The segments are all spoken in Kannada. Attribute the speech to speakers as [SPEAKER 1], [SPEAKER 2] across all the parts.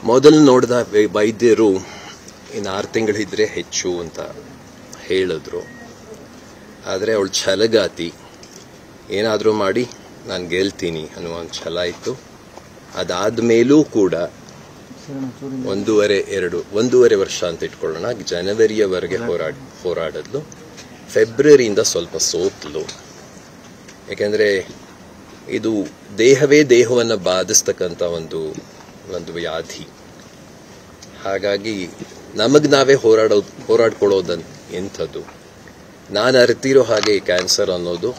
[SPEAKER 1] ಮೊದಲು ನೋಡಿದ ವೈದ್ಯರು ಇನ್ನು 6 ತಿಂಗಳಿದ್ರೆ ಹೆಚ್ಚು ಅಂತ ಹೇಳಿದ್ರು. ಆದರೆ ಅವಳು ಛಲಗಾತಿ, ಏನಾದರೂ ಮಾಡಿ ನಾನು ಗೆಲ್ತೀನಿ ಅನ್ನುವ ಒಂದು ಛಲ ಇತ್ತು. ಅದಾದ್ಮೇಲೂ ಕೂಡ 1.5 ವರ್ಷ ಅಂತ ಇಟ್ಕೊಳ್ಳೋಣ, ಜನವರಿಯವರೆಗೆ ಹೋರಾಡಿದ್ಲು. ಫೆಬ್ರವರಿಯಿಂದ ಸ್ವಲ್ಪ ಸೋತ್ಲು. ಯಾಕೆಂದ್ರೆ ಇದು ದೇಹವೇ ದೇಹವನ್ನು ಬಾಧಿಸ್ತಕ್ಕಂಥ ಒಂದು ವ್ಯಾಧಿ. ಹಾಗಾಗಿ ನಮಗ್ ನಾವೇ ಹೋರಾಡ್ಕೊಳ್ಳೋದು ಎಂಥದ್ದು. ನಾನು ಅರಿತಿರೋ ಹಾಗೆ ಕ್ಯಾನ್ಸರ್ ಅನ್ನೋದು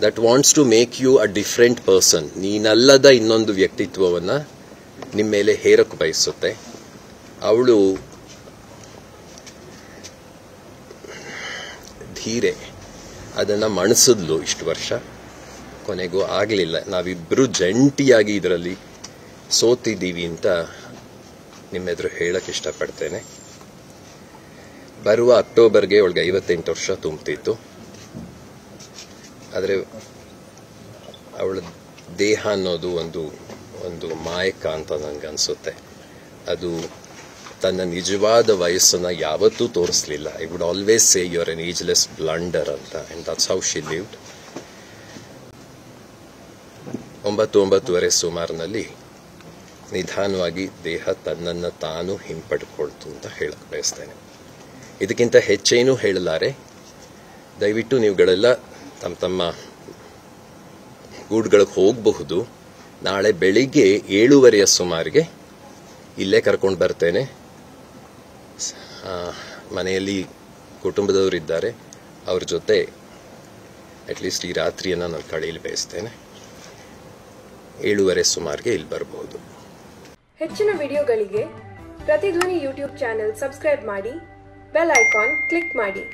[SPEAKER 1] that wants to make you a different person. ನೀನಲ್ಲದ ಇನ್ನೊಂದು ವ್ಯಕ್ತಿತ್ವವನ್ನ ನಿಮ್ಮ ಮೇಲೆ ಹೇರಕ್ಕೆ ಬಯಸುತ್ತೆ. ಅವಳು ಧೀರೆ ಅದನ್ನ ಮಣಿಸಿದ್ಲು ಇಷ್ಟು ವರ್ಷ, ಕೊನೆಗೂ ಆಗಲಿಲ್ಲ. ನಾವಿಬ್ರು ಜಂಟಿಯಾಗಿ ಇದರಲ್ಲಿ ಸೋತಿದ್ದೀವಿ ಅಂತ ನಿಮ್ಮೆದುರು ಹೇಳಕ್ ಇಷ್ಟಪಡ್ತೇನೆ. ಬರುವ ಅಕ್ಟೋಬರ್ಗೆ ಅವಳಿಗೆ 58 ವರ್ಷ ತುಂಬ್ತಿತ್ತು. ಆದರೆ ಅವಳ ದೇಹ ಅನ್ನೋದು ಒಂದು ಮಾಯಕ ಅಂತ ನನಗನ್ಸುತ್ತೆ. ಅದು ತನ್ನ ನಿಜವಾದ ವಯಸ್ಸನ್ನ ಯಾವತ್ತೂ ತೋರಿಸ್ಲಿಲ್ಲ. I would always say you are an ageless blunder ಅಂತ. And that's how she lived. 9-9:30 ಸುಮಾರಿನಲ್ಲಿ ನಿಧಾನವಾಗಿ ದೇಹ ತನ್ನನ್ನು ತಾನು ಹಿಂಪಡ್ಕೊಳ್ತು ಅಂತ ಹೇಳಕ್ ಬಯಸ್ತೇನೆ. ಇದಕ್ಕಿಂತ ಹೆಚ್ಚೇನೂ ಹೇಳಲಾರೆ. ದಯವಿಟ್ಟು ನೀವುಗಳೆಲ್ಲ ತಮ್ಮ ಗೂಡುಗಳಿಗೆ ಹೋಗಬಹುದು. ನಾಳೆ ಬೆಳಿಗ್ಗೆ 7:30 ಸುಮಾರಿಗೆ ಇಲ್ಲೇ ಕರ್ಕೊಂಡು ಬರ್ತೇನೆ. ಮನೆಯಲ್ಲಿ ಕುಟುಂಬದವರಿದ್ದಾರೆ, ಅವ್ರ ಜೊತೆ ಅಟ್ಲೀಸ್ಟ್ ಈ ರಾತ್ರಿಯನ್ನು ನಾನು ಕಳೆಯಲು ಬಯಸ್ತೇನೆ. 7:30 ಸುಮಾರಿಗೆ ಇಲ್ಲಿ ಬರಬಹುದು.
[SPEAKER 2] ಹೆಚ್ಚಿನ ವಿಡಿಯೋಗಳಿಗೆ ಪ್ರತಿಧ್ವನಿ ಯೂಟ್ಯೂಬ್ ಚಾನೆಲ್ ಸಬ್ಸ್ಕ್ರೈಬ್ ಮಾಡಿ, ಬೆಲ್ ಐಕಾನ್ ಕ್ಲಿಕ್ ಮಾಡಿ.